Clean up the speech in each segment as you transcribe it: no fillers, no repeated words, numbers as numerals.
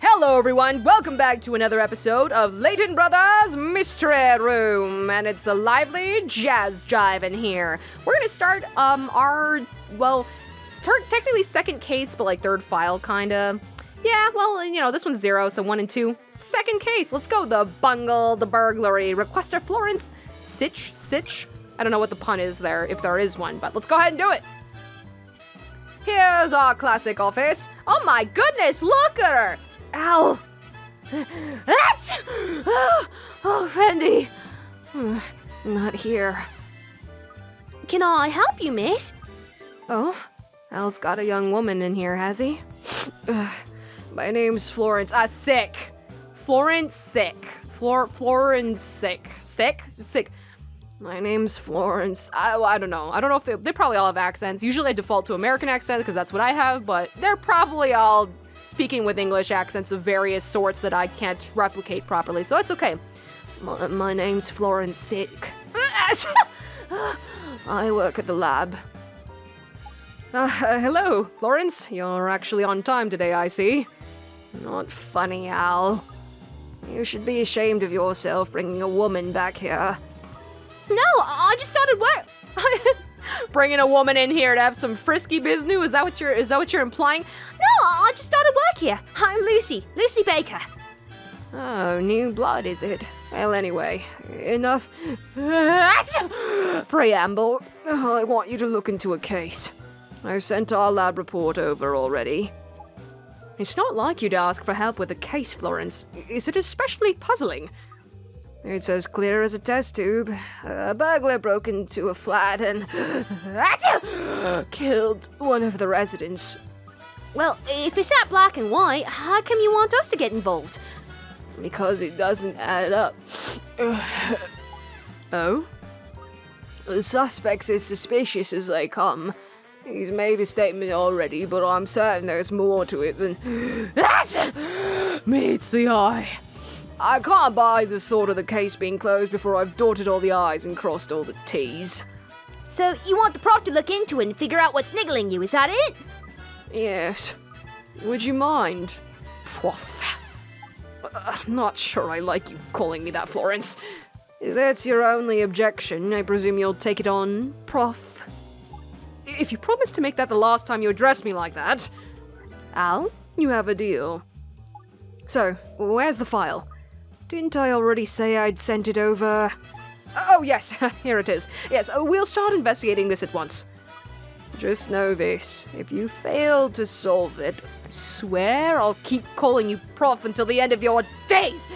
Hello everyone, welcome back to another episode of Layton Brothers Mystery Room, and it's a lively jazz jive in here. We're gonna start our, well, technically second case, but like third file kinda. Yeah, well, you know, this one's 0, so 1 and 2. Second case, let's go. The bungle, the burglary, requester Florence Sitch. I don't know what the pun is there, if there is one, but let's go ahead and do it. Here's our classic office. Oh my goodness, look at her! Ow! That's... Alfendi! Not here. Can I help you, miss? Oh? Al's got a young woman in here, has he? My name's Florence. Sick. Florence Sick. Florence Sick. Sick. My name's Florence. I don't know. I don't know if they probably all have accents. Usually I default to American accents because that's what I have, but they're probably all speaking with English accents of various sorts that I can't replicate properly, so it's okay. My name's Florence Sick. I work at the lab. Hello, Florence. You're actually on time today, I see. Not funny, Al. You should be ashamed of yourself bringing a woman back here. No, I just started work. Bringing a woman in here to have some frisky business? Is that what you're implying? No, I just started work here. I'm Lucy Baker. Oh, new blood, is it? Well, anyway, enough preamble. I want you to look into a case. I've sent our lab report over already. It's not like you to ask for help with a case, Florence. Is it especially puzzling? It's as clear as a test tube. A burglar broke into a flat and killed one of the residents. Well, if it's that black and white, how come you want us to get involved? Because it doesn't add up. Oh? The suspect's as suspicious as they come. He's made a statement already, but I'm certain there's more to it than meets the eye. I can't buy the thought of the case being closed before I've dotted all the I's and crossed all the T's. So you want the prof to look into it and figure out what's niggling you, is that it? Yes. Would you mind, Prof? I'm not sure I like you calling me that, Florence. If that's your only objection, I presume you'll take it on, Prof. If you promise to make that the last time you address me like that, Al, you have a deal. So, where's the file? Didn't I already say I'd sent it over? Oh, yes, here it is. Yes, we'll start investigating this at once. Just know this, if you fail to solve it, I swear I'll keep calling you Prof until the end of your days.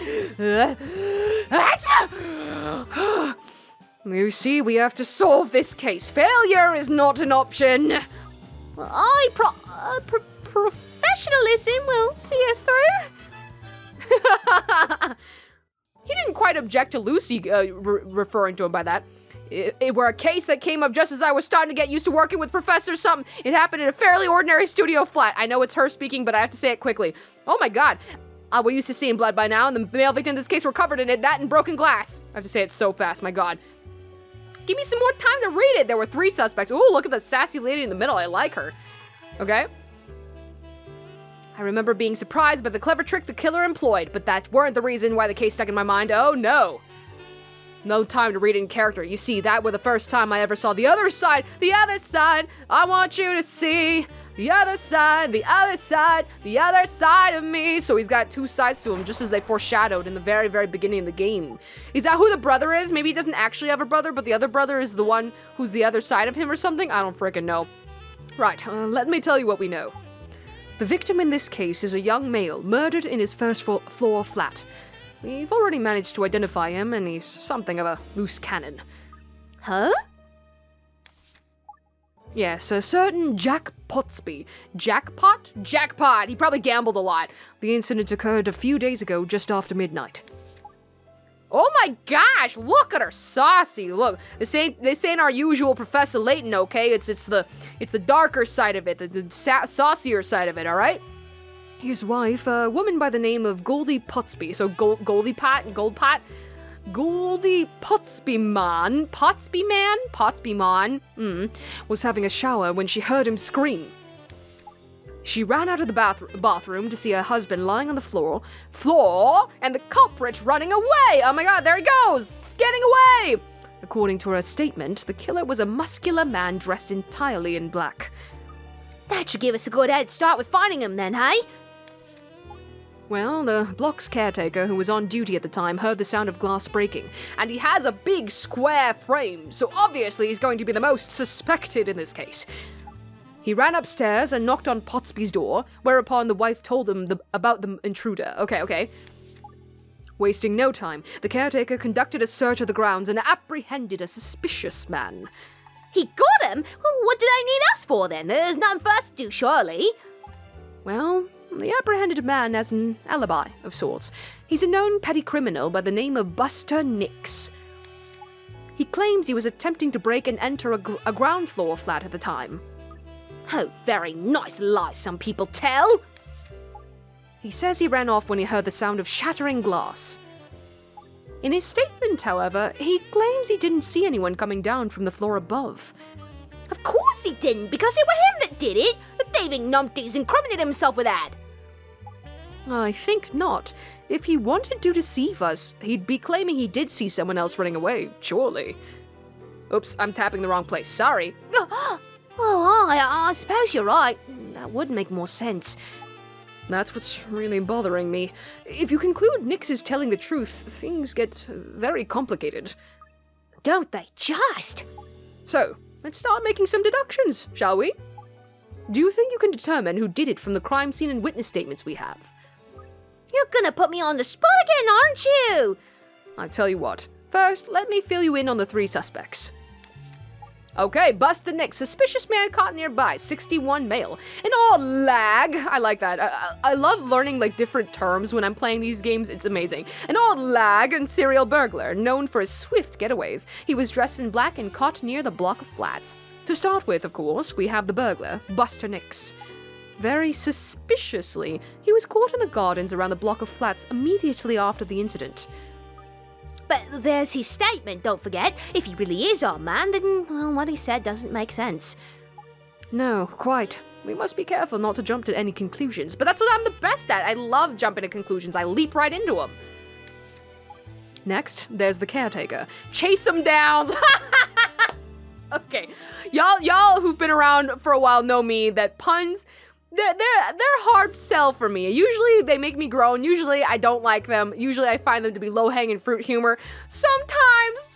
You see, we have to solve this case. Failure is not an option. Professionalism will see us through. He didn't quite object to Lucy referring to him by that. It were a case that came up just as I was starting to get used to working with Professor something. It happened in a fairly ordinary studio flat. I know it's her speaking, but I have to say it quickly. Oh my god. We're used to seeing blood by now, and the male victim in this case were covered in it, that and broken glass. I have to say it so fast, my god. Give me some more time to read it. There were 3 suspects. Ooh, look at the sassy lady in the middle. I like her. Okay. I remember being surprised by the clever trick the killer employed, but that weren't the reason why the case stuck in my mind. Oh, no. No time to read in character. You see, that was the first time I ever saw the other side. The other side. I want you to see the other side, the other side, the other side of me. So he's got 2 sides to him, just as they foreshadowed in the very, very beginning of the game. Is that who the brother is? Maybe he doesn't actually have a brother, but the other brother is the one who's the other side of him or something? I don't frickin' know. Right, let me tell you what we know. The victim in this case is a young male murdered in his first floor flat. We've already managed to identify him, and he's something of a loose cannon. Huh? Yes, a certain Jack Potsby. Jackpot? Jackpot! He probably gambled a lot. The incident occurred a few days ago, just after midnight. Oh my gosh, look at her, saucy. Look, this ain't our usual Professor Layton, okay? It's the darker side of it, the saucier side of it, all right? His wife, a woman by the name of Goldie Potsby. So Goldie Potsby Man, was having a shower when she heard him scream. She ran out of the bathroom to see her husband lying on the floor, and the culprit running away. Oh my god, there he goes! He's getting away! According to her statement, the killer was a muscular man dressed entirely in black. That should give us a good head start with finding him then, hey? Well, the block's caretaker, who was on duty at the time, heard the sound of glass breaking, and he has a big square frame, so obviously he's going to be the most suspected in this case. He ran upstairs and knocked on Potsby's door, whereupon the wife told him about the intruder. Okay. Wasting no time, the caretaker conducted a search of the grounds and apprehended a suspicious man. He got him? Well, what do they need us for then? There's nothing for us to do, surely. Well, the apprehended man has an alibi of sorts. He's a known petty criminal by the name of Buster Nix. He claims he was attempting to break and enter a ground floor flat at the time. Oh, very nice lie some people tell. He says he ran off when he heard the sound of shattering glass. In his statement, however, he claims he didn't see anyone coming down from the floor above. Of course he didn't, because it was him that did it. The thieving numpties incriminated himself with that. I think not. If he wanted to deceive us, he'd be claiming he did see someone else running away, surely. Oops, I'm tapping the wrong place, sorry. Oh, I suppose you're right. That would make more sense. That's what's really bothering me. If you conclude Nix is telling the truth, things get very complicated. Don't they just? So, let's start making some deductions, shall we? Do you think you can determine who did it from the crime scene and witness statements we have? You're gonna put me on the spot again, aren't you? I'll tell you what. First, let me fill you in on the 3 suspects. Okay, Buster Nix, suspicious man caught nearby, 61 male. An old lag, I like that. I love learning like different terms when I'm playing these games, it's amazing. An old lag and serial burglar, known for his swift getaways. He was dressed in black and caught near the block of flats. To start with, of course, we have the burglar, Buster Nix. Very suspiciously, he was caught in the gardens around the block of flats immediately after the incident. But there's his statement, don't forget. If he really is our man, then, well, what he said doesn't make sense. No, quite. We must be careful not to jump to any conclusions, but that's what I'm the best at. I love jumping to conclusions. I leap right into them. Next, there's the caretaker. Chase him down! Okay, y'all who've been around for a while know me that puns, they're hard sell for me. Usually they make me groan. Usually I don't like them. Usually I find them to be low-hanging fruit humor. Sometimes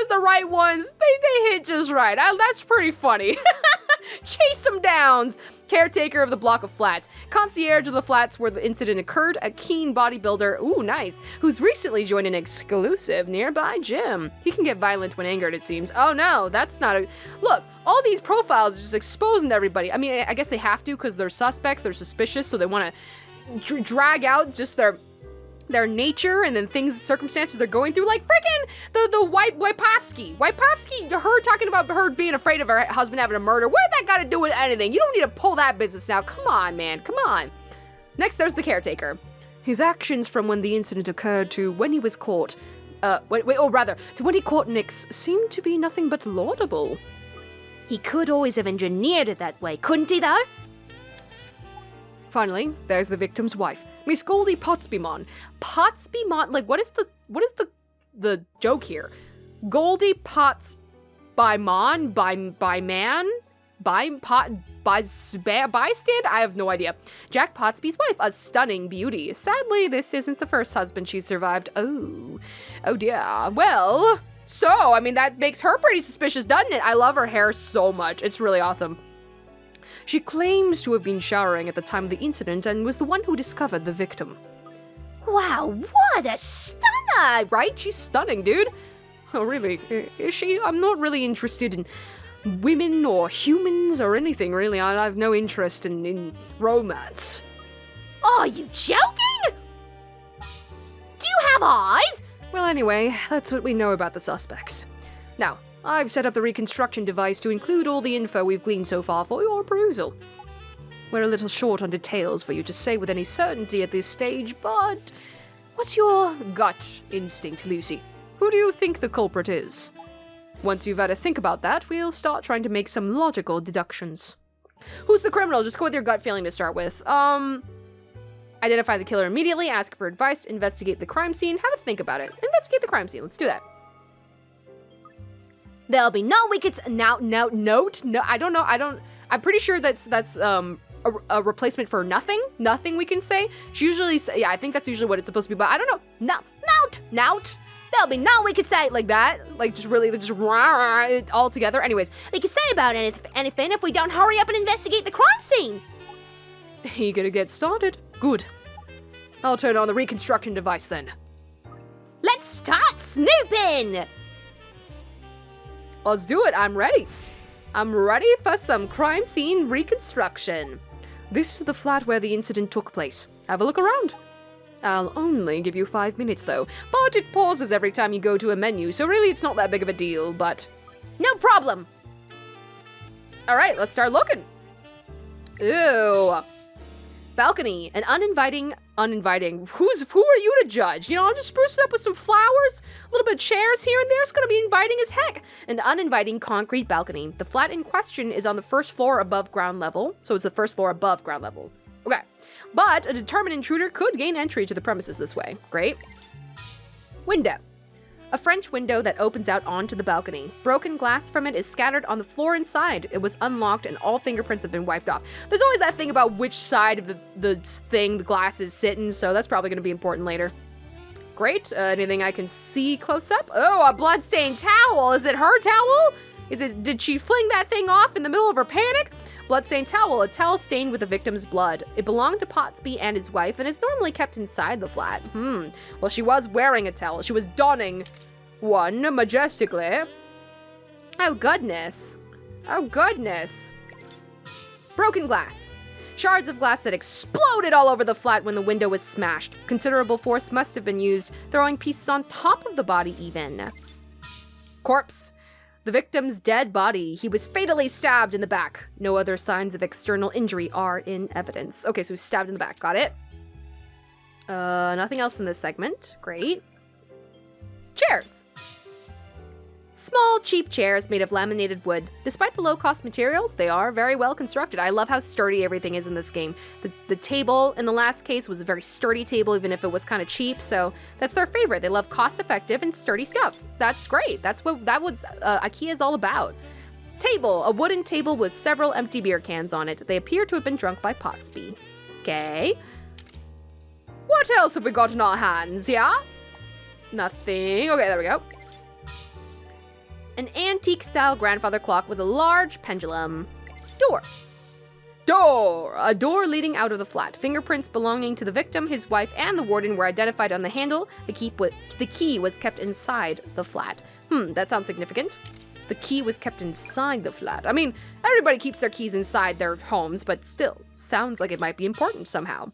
the right ones, they hit just right. That's pretty funny. Chase him downs. Caretaker of the block of flats. Concierge of the flats where the incident occurred. A keen bodybuilder, ooh nice, who's recently joined an exclusive nearby gym. He can get violent when angered, it seems. Oh no, that's not a... Look, all these profiles are just exposing to everybody. I mean, I guess they have to because they're suspects, they're suspicious, so they want to drag out just their nature and then circumstances they're going through, like freaking the Wipowski, her talking about her being afraid of her husband having a murder. What did that got to do with anything? You don't need to pull that business now. Come on, man, come on. Next, there's the caretaker. His actions from when the incident occurred to when he was caught, to when he caught Nix seemed to be nothing but laudable. He could always have engineered it that way, couldn't he though? Finally, there's the victim's wife, Miss Goldie Potsbymon. Like what is the joke here? Goldie Potsbymon bystand? I have no idea. Jack Potsby's wife, a stunning beauty. Sadly, this isn't the first husband she survived. Oh dear. Well, so, I mean, that makes her pretty suspicious, doesn't it? I love her hair so much. It's really awesome. She claims to have been showering at the time of the incident and was the one who discovered the victim. Wow, what a stunner! Right? She's stunning, dude. Oh, really? Is she? I'm not really interested in women or humans or anything, really. I have no interest in romance. Are you joking? Do you have eyes? Well, anyway, that's what we know about the suspects. Now, I've set up the reconstruction device to include all the info we've gleaned so far for your perusal. We're a little short on details for you to say with any certainty at this stage, but what's your gut instinct, Lucy? Who do you think the culprit is? Once you've had to think about that, we'll start trying to make some logical deductions. Who's the criminal? Just go with your gut feeling to start with. Identify the killer immediately, ask for advice, investigate the crime scene, have a think about it. Investigate the crime scene, let's do that. There'll be no wickets. No, I don't know, I'm pretty sure that's a replacement for nothing we can say. She usually say, yeah, I think that's usually what it's supposed to be, but I don't know. Nout. There'll be no we could say. Like that, like just really, just rah, it all together. Anyways, We could say about anything if we don't hurry up and investigate the crime scene. Eager to get started. Good. I'll turn on the reconstruction device then. Let's start snooping. Let's do it, I'm ready. I'm ready for some crime scene reconstruction. This is the flat where the incident took place. Have a look around. I'll only give you 5 minutes though, but it pauses every time you go to a menu, so really it's not that big of a deal, but... No problem. Alright, let's start looking. Ew. Balcony, an uninviting. Who are you to judge? You know, I'll just spruce it up with some flowers, a little bit of chairs here and there. It's gonna be inviting as heck. An uninviting concrete balcony. The flat in question is on the first floor above ground level, so it's the first floor above ground level. Okay, but a determined intruder could gain entry to the premises this way. Great. Window. A French window that opens out onto the balcony. Broken glass from it is scattered on the floor inside. It was unlocked and all fingerprints have been wiped off. There's always that thing about which side of the glass is sitting, so that's probably going to be important later. Great. Anything I can see close up? Oh, a bloodstained towel. Is it her towel? Did she fling that thing off in the middle of her panic? Bloodstained towel, a towel stained with the victim's blood. It belonged to Potsby and his wife and is normally kept inside the flat. Well, she was wearing a towel. She was donning one majestically. Oh, goodness. Oh, goodness. Broken glass. Shards of glass that exploded all over the flat when the window was smashed. Considerable force must have been used, throwing pieces on top of the body even. Corpse. The victim's dead body. He was fatally stabbed in the back. No other signs of external injury are in evidence. Okay, so stabbed in the back. Got it. Nothing else in this segment. Great. Chairs. Small, cheap chairs made of laminated wood. Despite the low-cost materials, they are very well constructed. I love how sturdy everything is in this game. The table in the last case was a very sturdy table, even if it was kind of cheap, so that's their favorite. They love cost-effective and sturdy stuff. That's great. That's what IKEA is all about. Table. A wooden table with several empty beer cans on it. They appear to have been drunk by Potsby. Okay. What else have we got in our hands, yeah? Nothing. Okay, there we go. An antique-style grandfather clock with a large pendulum. Door. A door leading out of the flat. Fingerprints belonging to the victim, his wife, and the warden were identified on the handle. The key was kept inside the flat. That sounds significant. The key was kept inside the flat. I mean, everybody keeps their keys inside their homes, but still, sounds like it might be important somehow.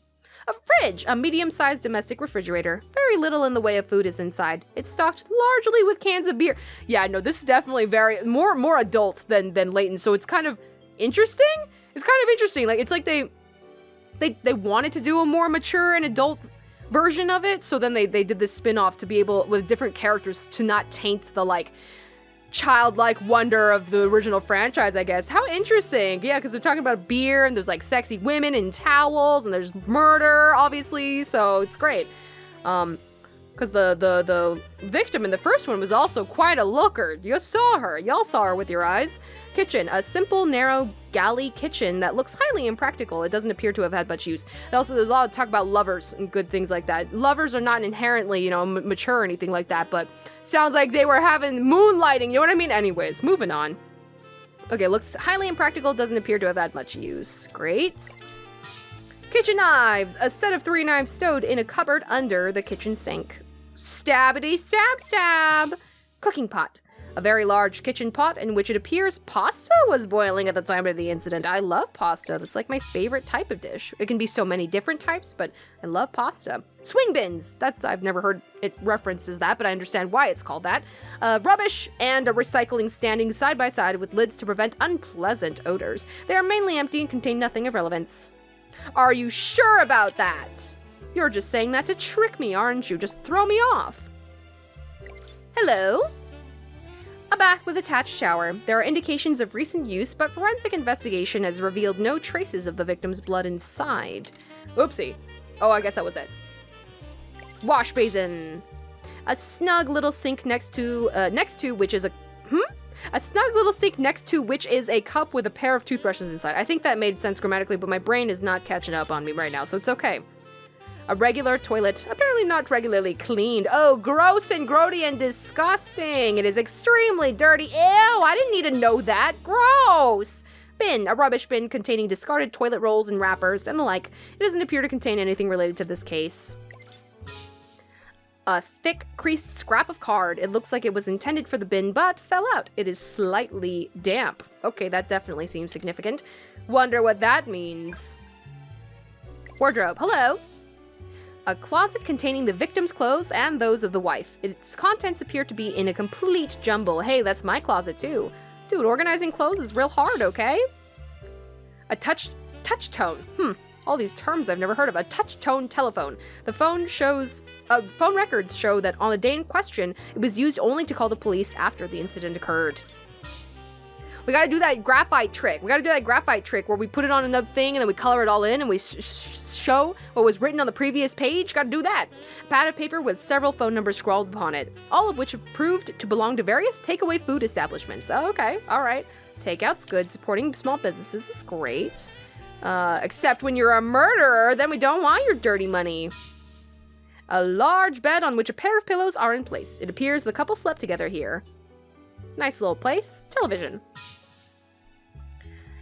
A fridge, a medium-sized domestic refrigerator. Very little in the way of food is inside. It's stocked largely with cans of beer. Yeah, no, this is definitely more adult than Layton, so it's kind of interesting. It's kind of interesting. Like, it's like they wanted to do a more mature and adult version of it, so then they did this spin-off to be able, with different characters, to not taint the, like, childlike wonder of the original franchise, I guess. How interesting. Yeah, because they're talking about beer, and there's, like, sexy women in towels, and there's murder, obviously, so it's great. Because the victim in the first one was also quite a looker. You saw her. Y'all saw her with your eyes. Kitchen. A simple, narrow galley kitchen that looks highly impractical. It doesn't appear to have had much use. And also, there's a lot of talk about lovers and good things like that. Lovers are not inherently, you know, mature or anything like that, but sounds like they were having moonlighting, you know what I mean? Anyways, moving on. Okay, looks highly impractical. Doesn't appear to have had much use. Great. Kitchen knives. A set of 3 knives stowed in a cupboard under the kitchen sink. Stabbity stab stab. Cooking pot. A very large kitchen pot in which it appears pasta was boiling at the time of the incident. I love pasta. That's like my favorite type of dish. It can be so many different types, but I love pasta. Swing bins. I've never heard it references that, but I understand why it's called that. Rubbish and a recycling standing side by side with lids to prevent unpleasant odors. They are mainly empty and contain nothing of relevance. Are you sure about that? You're just saying that to trick me, aren't you? Just throw me off. Hello? A bath with attached shower. There are indications of recent use, but forensic investigation has revealed no traces of the victim's blood inside. Oopsie. Oh, I guess that was it. Wash basin. A snug little sink next to which is a snug little sink next to which is a cup with a pair of toothbrushes inside. I think that made sense grammatically, but my brain is not catching up on me right now, so it's okay. A regular toilet, apparently not regularly cleaned. Oh, gross and grody and disgusting. It is extremely dirty. Ew, I didn't need to know that. Gross. Bin, a rubbish bin containing discarded toilet rolls and wrappers and the like. It doesn't appear to contain anything related to this case. A thick, creased scrap of card. It looks like it was intended for the bin, but fell out. It is slightly damp. Okay, that definitely seems significant. Wonder what that means. Wardrobe, hello. A closet containing the victim's clothes and those of the wife. Its contents appear to be in a complete jumble. Hey, that's my closet too. Dude, organizing clothes is real hard, okay? A touch tone. All these terms I've never heard of. A touch tone telephone. The phone records show that on the day in question, it was used only to call the police after the incident occurred. We gotta do that graphite trick. Where we put it on another thing and then we color it all in and we show what was written on the previous page. Gotta do that. A pad of paper with several phone numbers scrawled upon it, all of which have proved to belong to various takeaway food establishments. Okay, alright. Takeout's good. Supporting small businesses is great. Except when you're a murderer, then we don't want your dirty money. A large bed on which a pair of pillows are in place. It appears the couple slept together here. Nice little place. Television.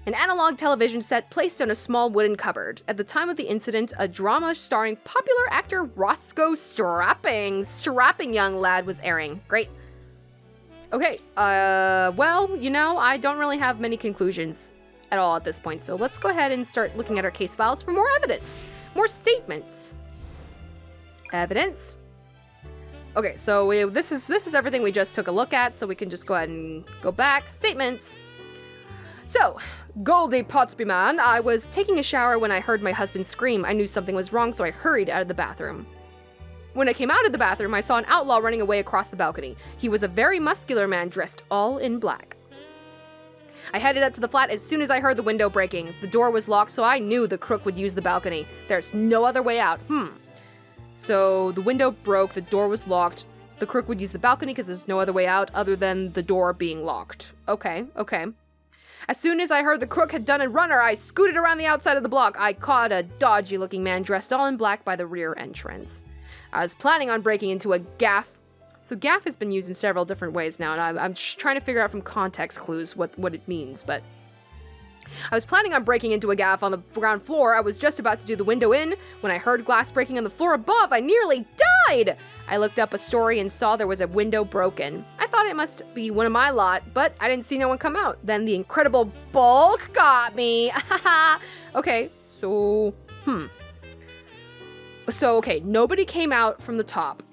An analog television set placed on a small wooden cupboard. At the time of the incident, a drama starring popular actor Roscoe strapping young lad was airing. Great. Okay, well, you know, I don't really have many conclusions at all at this point, so let's go ahead and start looking at our case files for more evidence. More statements. Evidence. Okay, so this is everything we just took a look at, so we can just go ahead and go back. Statements. So, Goldie Potsby man, I was taking a shower when I heard my husband scream. I knew something was wrong, so I hurried out of the bathroom. When I came out of the bathroom, I saw an outlaw running away across the balcony. He was a very muscular man dressed all in black. I headed up to the flat as soon as I heard the window breaking. The door was locked, so I knew the crook would use the balcony. There's no other way out. So the window broke, the door was locked. The crook would use the balcony because there's no other way out other than the door being locked. Okay. As soon as I heard the crook had done a runner, I scooted around the outside of the block. I caught a dodgy-looking man dressed all in black by the rear entrance. I was planning on breaking into a gaff. So gaff has been used in several different ways now, and I'm just trying to figure out from context clues what it means, but... I was planning on breaking into a gaff on the ground floor. I was just about to do the window in when I heard glass breaking on the floor above. I nearly died! I looked up a story and saw there was a window broken. I thought it must be one of my lot, but I didn't see no one come out. Then the incredible bulk got me. Okay, so, okay, nobody came out from the top,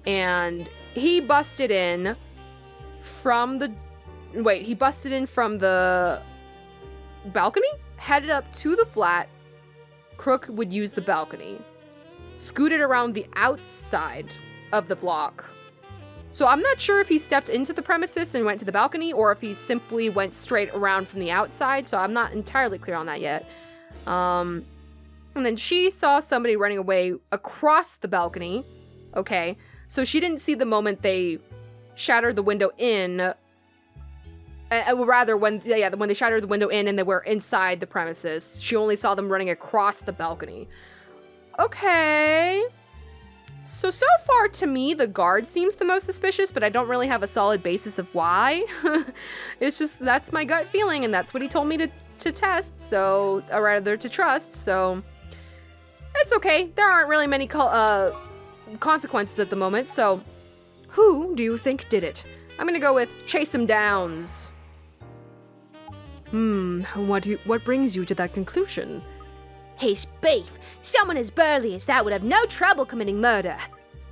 and he busted in from the balcony, headed up to the flat. Crook would use the balcony, scooted around the outside of the block. So I'm not sure if he stepped into the premises and went to the balcony or if he simply went straight around from the outside, so I'm not entirely clear on that yet. And then she saw somebody running away across the balcony. Okay, so she didn't see the moment they shattered the window in. When they shattered the window in and they were inside the premises. She only saw them running across the balcony. Okay. So far to me, the guard seems the most suspicious, but I don't really have a solid basis of why. It's just, that's my gut feeling, and that's what he told me to test, so, or rather to trust, so. It's okay. There aren't really many consequences at the moment, so. Who do you think did it? I'm gonna go with chase him downs. What brings you to that conclusion? His beef. Someone as burly as that would have no trouble committing murder.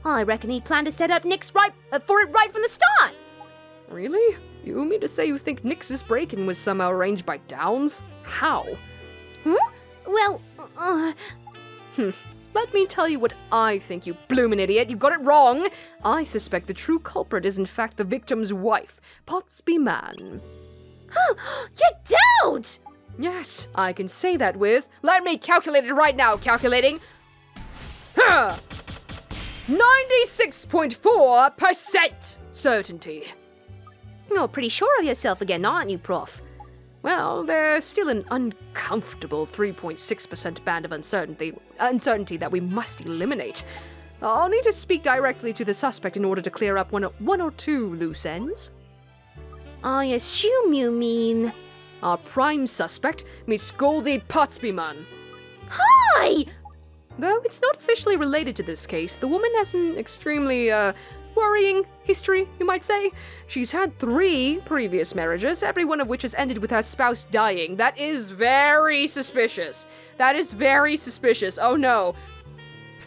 I reckon he planned to set up Nick's for it right from the start. Really? You mean to say you think Nix's break-in was somehow arranged by Downs? How? Well, Let me tell you what I think, you bloomin' idiot. You got it wrong. I suspect the true culprit is in fact the victim's wife, Potsby Man. You don't! Yes, I can say that with... Let me calculate it right now, calculating. 96.4% certainty. You're pretty sure of yourself again, aren't you, Prof? Well, there's still an uncomfortable 3.6% band of uncertainty that we must eliminate. I'll need to speak directly to the suspect in order to clear up one or two loose ends. I assume you mean... Our prime suspect, Miss Goldie Potsbyman. Hi! Though it's not officially related to this case, the woman has an extremely, worrying history, you might say. She's had 3 previous marriages, every one of which has ended with her spouse dying. That is very suspicious. That is very suspicious. Oh no.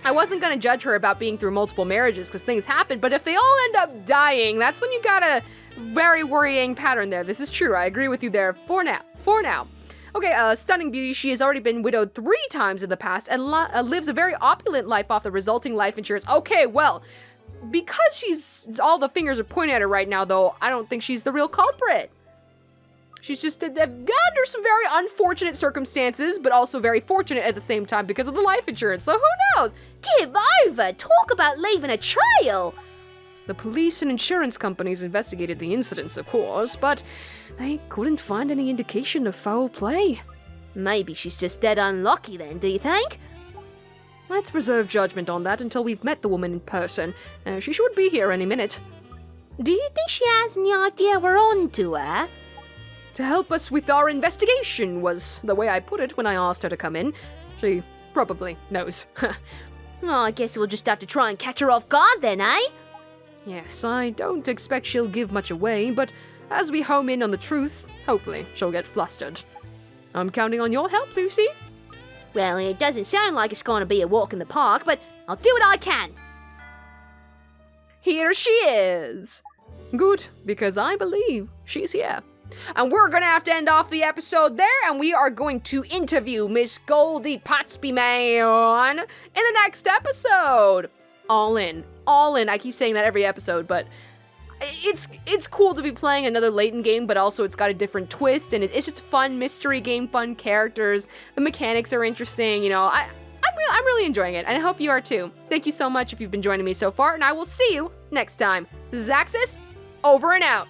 I wasn't gonna judge her about being through multiple marriages because things happen, but if they all end up dying, that's when you got a very worrying pattern there. This is true. I agree with you there for now. Okay, stunning beauty. She has already been widowed 3 times in the past and lives a very opulent life off the resulting life insurance. Okay, well, because all the fingers are pointing at her right now, though, I don't think she's the real culprit. She's just under some very unfortunate circumstances, but also very fortunate at the same time because of the life insurance. So who knows? Give over! Talk about leaving a trail! The police and insurance companies investigated the incidents, of course, but they couldn't find any indication of foul play. Maybe she's just dead unlucky then, do you think? Let's reserve judgment on that until we've met the woman in person. She should be here any minute. Do you think she has any idea we're on to her? To help us with our investigation was the way I put it when I asked her to come in. She probably knows. Well, I guess we'll just have to try and catch her off guard then, eh? Yes, I don't expect she'll give much away, but as we home in on the truth, hopefully she'll get flustered. I'm counting on your help, Lucy. Well, it doesn't sound like it's going to be a walk in the park, but I'll do what I can. Here she is. Good, because I believe she's here. And we're gonna have to end off the episode there, and we are going to interview Miss Goldie Potsbyman in the next episode. All in. I keep saying that every episode, but it's cool to be playing another Layton game, but also it's got a different twist, and it's just a fun mystery game, fun characters. The mechanics are interesting, you know. I'm really enjoying it, and I hope you are too. Thank you so much if you've been joining me so far, and I will see you next time. This is Axis, over and out.